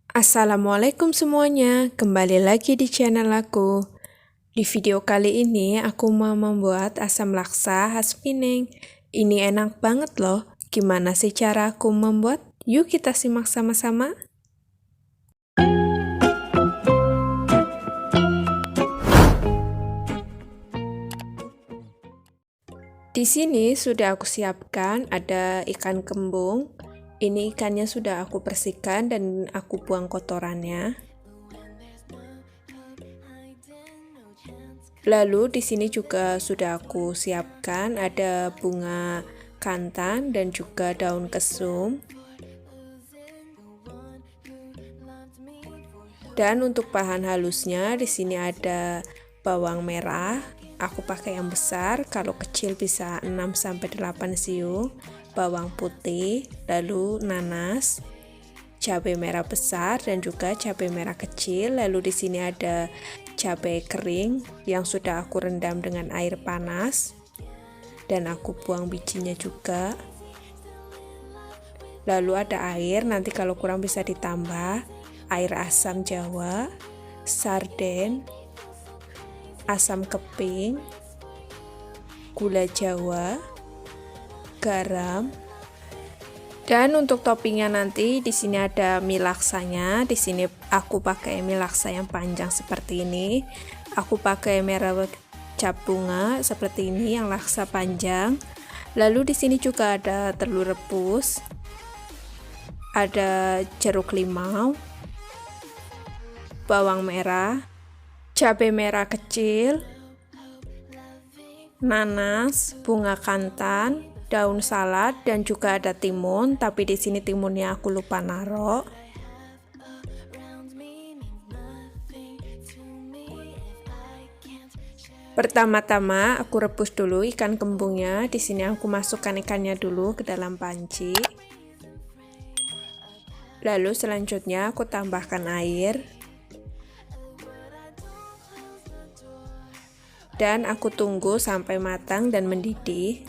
Assalamualaikum semuanya, kembali lagi di channel aku. Di video kali ini aku mau membuat asam laksa khas Pineng. Ini enak banget loh. Gimana sih cara aku membuat? Yuk kita simak sama-sama. Di sini sudah aku siapkan ada ikan kembung. Ini ikannya sudah aku bersihkan dan aku buang kotorannya. Lalu di sini juga sudah aku siapkan ada bunga kantan dan juga daun kesum. Dan untuk bahan halusnya di sini ada bawang merah. Aku pakai yang besar, kalau kecil bisa 6 sampai 8 siung, bawang putih, lalu nanas, cabai merah besar dan juga cabai merah kecil. Lalu di sini ada cabai kering yang sudah aku rendam dengan air panas dan aku buang bijinya juga. Lalu ada air, nanti kalau kurang bisa ditambah air asam jawa, sarden, asam keping, gula jawa, garam. Dan untuk toppingnya nanti di sini ada mie laksanya. Di sini aku pakai mie laksa yang panjang seperti ini. Aku pakai merah cap bunga seperti ini yang laksa panjang. Lalu di sini juga ada telur rebus, ada jeruk limau, bawang merah, cabai merah kecil, nanas, bunga kantan, daun salad dan juga ada timun, tapi di sini timunnya aku lupa naruh. Pertama-tama aku rebus dulu ikan kembungnya. Di sini aku masukkan ikannya dulu ke dalam panci. Lalu selanjutnya aku tambahkan air. Dan aku tunggu sampai matang dan mendidih.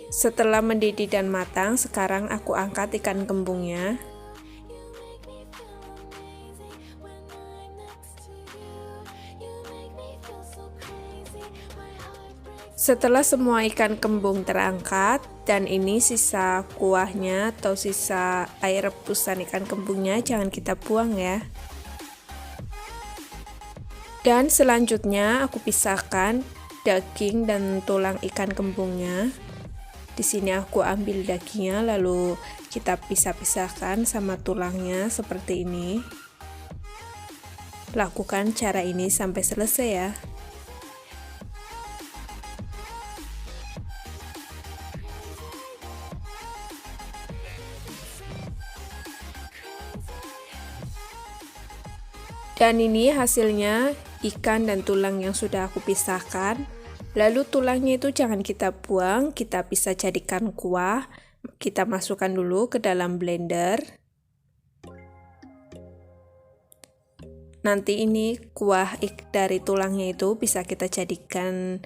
Setelah mendidih dan matang, sekarang aku angkat ikan kembungnya. Setelah semua ikan kembung terangkat dan ini sisa kuahnya atau sisa air rebusan ikan kembungnya jangan kita buang ya. Dan selanjutnya aku pisahkan daging dan tulang ikan kembungnya. Di sini aku ambil dagingnya lalu kita pisah-pisahkan sama tulangnya seperti ini. Lakukan cara ini sampai selesai ya. Dan ini hasilnya ikan dan tulang yang sudah aku pisahkan. Lalu tulangnya itu jangan kita buang, kita bisa jadikan kuah. Kita masukkan dulu ke dalam blender. Nanti ini kuah dari tulangnya itu bisa kita jadikan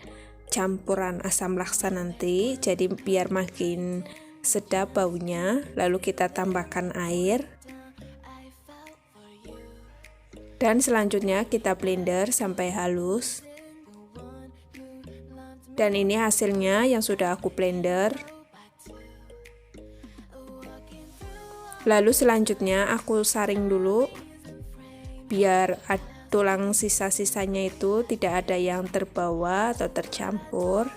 campuran asam laksa nanti. Jadi biar makin sedap baunya. Lalu kita tambahkan air. Dan selanjutnya kita blender sampai halus. Dan ini hasilnya yang sudah aku blender. Lalu selanjutnya aku saring dulu biar tulang sisa-sisanya itu tidak ada yang terbawa atau tercampur.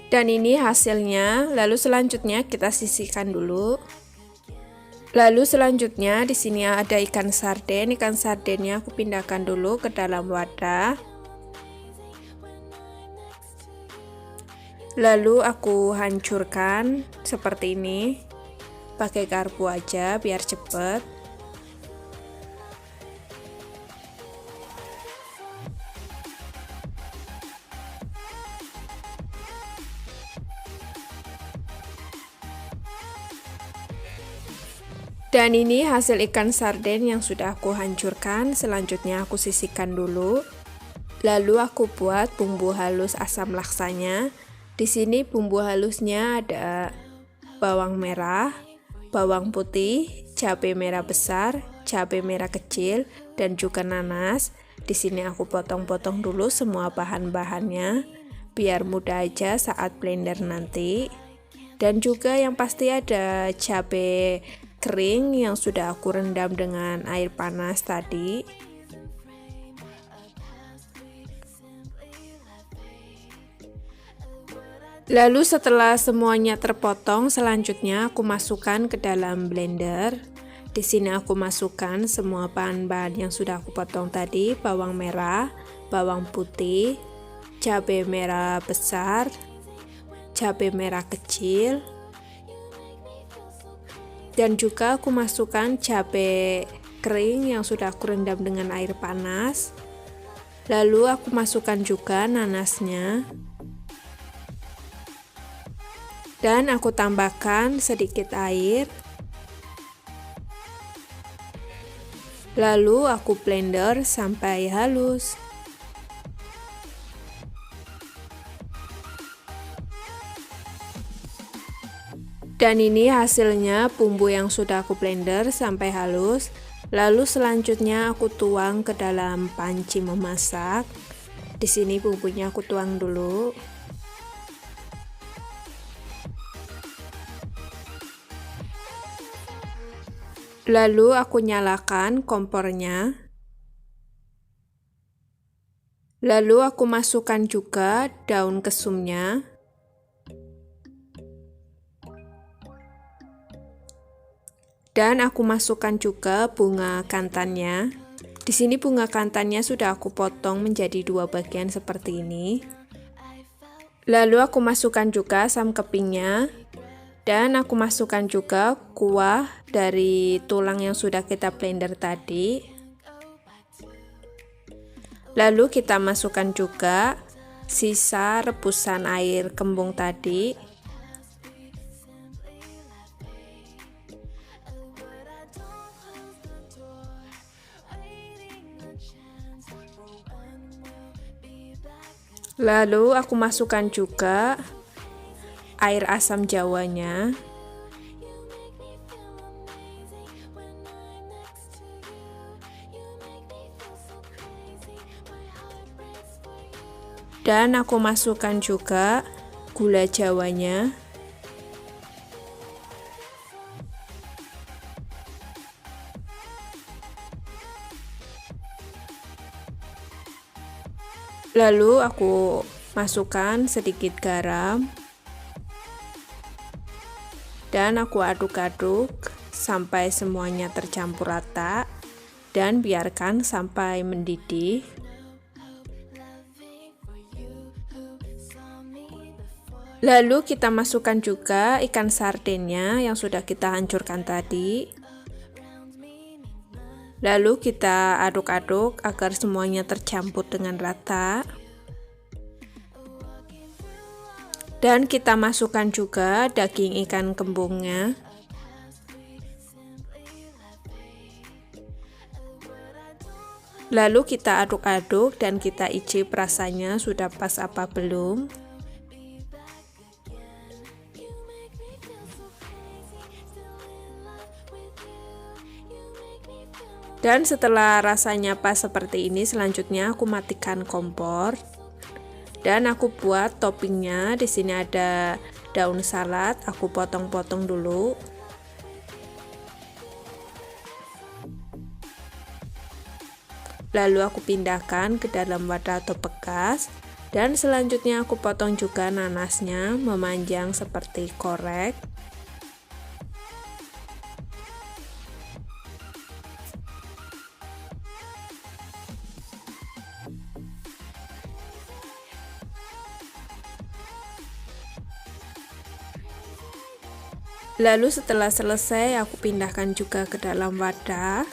Dan ini hasilnya. Lalu selanjutnya kita sisihkan dulu. Lalu selanjutnya di sini ada ikan sarden. Ikan sardennya aku pindahkan dulu ke dalam wadah. Lalu aku hancurkan seperti ini. Pakai garpu aja biar cepet. Dan ini hasil ikan sarden yang sudah aku hancurkan. Selanjutnya aku sisihkan dulu. Lalu aku buat bumbu halus asam laksanya. Di sini bumbu halusnya ada bawang merah, bawang putih, cabai merah besar, cabai merah kecil, dan juga nanas. Di sini aku potong-potong dulu semua bahan-bahannya biar mudah aja saat blender nanti. Dan juga yang pasti ada cabai kering yang sudah aku rendam dengan air panas tadi. Lalu setelah semuanya terpotong, selanjutnya aku masukkan ke dalam blender. Di sini aku masukkan semua bahan-bahan yang sudah aku potong tadi, bawang merah, bawang putih, cabai merah besar, cabai merah kecil, dan juga aku masukkan cabai kering yang sudah aku rendam dengan air panas. Lalu aku masukkan juga nanasnya. Dan aku tambahkan sedikit air. Lalu aku blender sampai halus. Dan ini hasilnya bumbu yang sudah aku blender sampai halus. Lalu selanjutnya aku tuang ke dalam panci memasak. Di sini bumbunya aku tuang dulu. Lalu aku nyalakan kompornya. Lalu aku masukkan juga daun kesumnya. Dan aku masukkan juga bunga kantannya. Di sini bunga kantannya sudah aku potong menjadi dua bagian seperti ini. Lalu aku masukkan juga asam kepingnya. Dan aku masukkan juga kuah dari tulang yang sudah kita blender tadi. Lalu kita masukkan juga sisa rebusan air kembung tadi. Lalu aku masukkan juga air asam jawanya. Dan aku masukkan juga gula jawanya. Lalu aku masukkan sedikit garam. Dan aku aduk-aduk sampai semuanya tercampur rata dan biarkan sampai mendidih. Lalu kita masukkan juga ikan sardennya yang sudah kita hancurkan tadi. Lalu kita aduk-aduk agar semuanya tercampur dengan rata. Dan kita masukkan juga daging ikan kembungnya. Lalu kita aduk-aduk dan kita icip rasanya sudah pas apa belum. Dan setelah rasanya pas seperti ini, selanjutnya aku matikan kompor. Dan aku buat toppingnya. Di sini ada daun salad, aku potong-potong dulu. Lalu aku pindahkan ke dalam wadah atau bekas. Dan selanjutnya aku potong juga nanasnya memanjang seperti korek. Lalu setelah selesai aku pindahkan juga ke dalam wadah.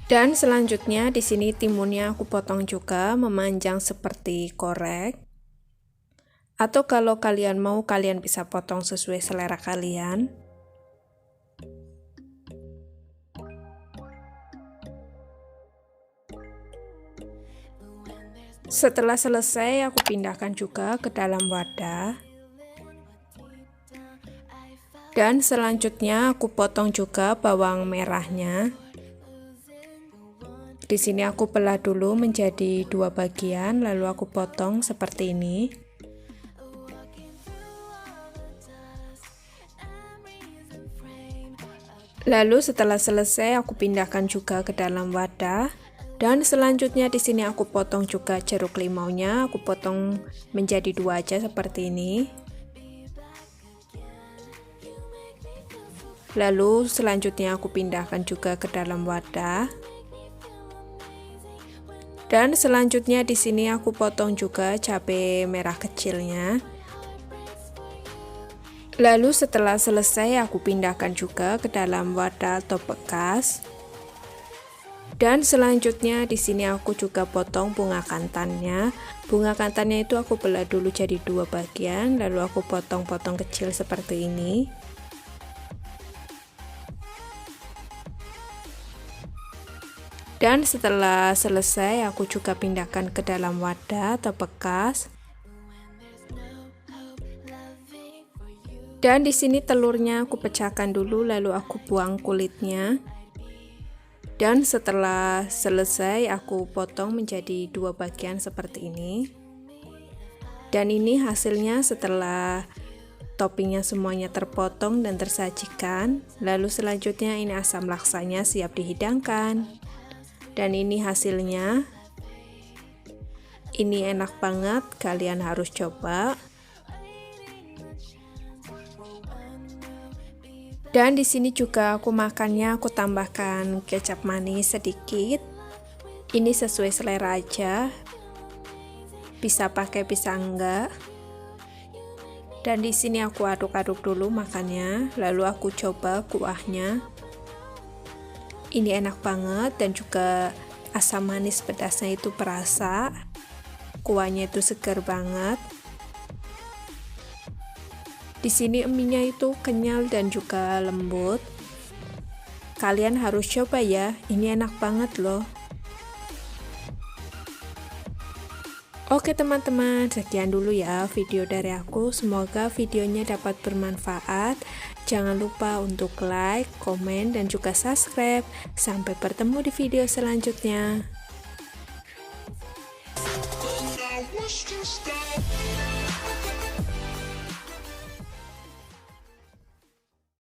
Dan selanjutnya di sini timunnya aku potong juga memanjang seperti korek. Atau kalau kalian mau, kalian bisa potong sesuai selera kalian. Setelah selesai, aku pindahkan juga ke dalam wadah. Dan selanjutnya aku potong juga bawang merahnya. Di sini aku belah dulu menjadi 2 bagian, lalu aku potong seperti ini. Lalu setelah selesai aku pindahkan juga ke dalam wadah. Dan selanjutnya di sini aku potong juga jeruk limaunya, aku potong menjadi 2 aja seperti ini. Lalu selanjutnya aku pindahkan juga ke dalam wadah. Dan selanjutnya di sini aku potong juga cabai merah kecilnya. Lalu setelah selesai aku pindahkan juga ke dalam wadah atau bekas. Dan selanjutnya di sini aku juga potong bunga kantannya. Bunga kantannya itu aku belah dulu jadi 2 bagian, lalu aku potong-potong kecil seperti ini. Dan setelah selesai aku juga pindahkan ke dalam wadah atau bekas. Dan di sini telurnya aku pecahkan dulu, lalu aku buang kulitnya. Dan setelah selesai aku potong menjadi 2 bagian seperti ini. Dan ini hasilnya setelah toppingnya semuanya terpotong dan tersajikan. Lalu selanjutnya ini asam laksanya siap dihidangkan. Dan ini hasilnya. Ini enak banget, kalian harus coba. Dan di sini juga aku makannya aku tambahkan kecap manis sedikit. Ini sesuai selera aja. Bisa pakai bisa enggak. Dan di sini aku aduk-aduk dulu makannya, lalu aku coba kuahnya. Ini enak banget dan juga asam manis pedasnya itu perasa. Kuahnya itu segar banget. Di sini mie-nya itu kenyal dan juga lembut. Kalian harus coba ya, ini enak banget loh. Oke teman-teman, sekian dulu ya video dari aku. Semoga videonya dapat bermanfaat. Jangan lupa untuk like, komen, dan juga subscribe. Sampai bertemu di video selanjutnya.